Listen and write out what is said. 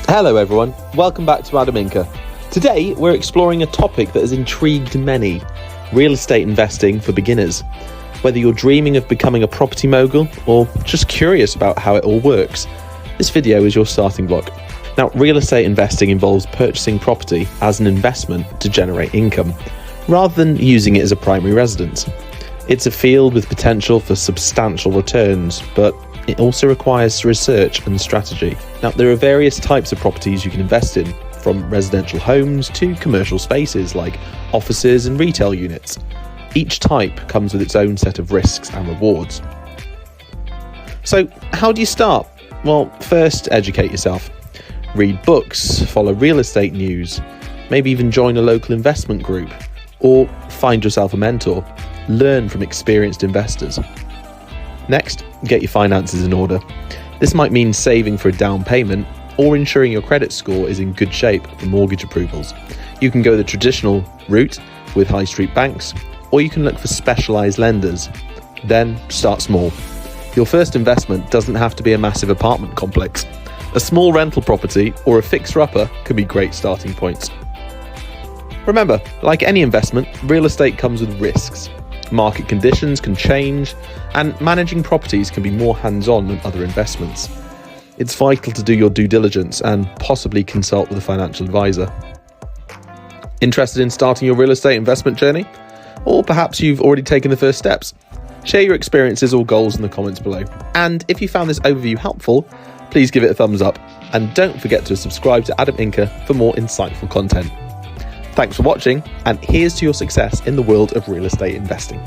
Hello everyone, welcome back to Adam Inca. Today we're exploring a topic that has intrigued many, real estate investing for beginners. Whether you're dreaming of becoming a property mogul or just curious about how it all works, this video is your starting block. Now, real estate investing involves purchasing property as an investment to generate income, rather than using it as a primary residence. It's a field with potential for substantial returns, but it also requires research and strategy. Now, there are various types of properties you can invest in, from residential homes to commercial spaces like offices and retail units. Each type comes with its own set of risks and rewards. So, how do you start? Well, first, educate yourself. Read books, follow real estate news, maybe even join a local investment group, or find yourself a mentor. Learn from experienced investors. Next, get your finances in order. This might mean saving for a down payment or ensuring your credit score is in good shape for mortgage approvals. You can go the traditional route with high street banks, or you can look for specialised lenders. Then start small. Your first investment doesn't have to be a massive apartment complex. A small rental property or a fixer-upper can be great starting points. Remember, like any investment, real estate comes with risks. Market conditions can change, and managing properties can be more hands-on than other investments. It's vital to do your due diligence and possibly consult with a financial advisor. Interested in starting your real estate investment journey? Or perhaps you've already taken the first steps? Share your experiences or goals in the comments below. And if you found this overview helpful, please give it a thumbs up. And don't forget to subscribe to Adam Inca for more insightful content. Thanks for watching, and here's to your success in the world of real estate investing.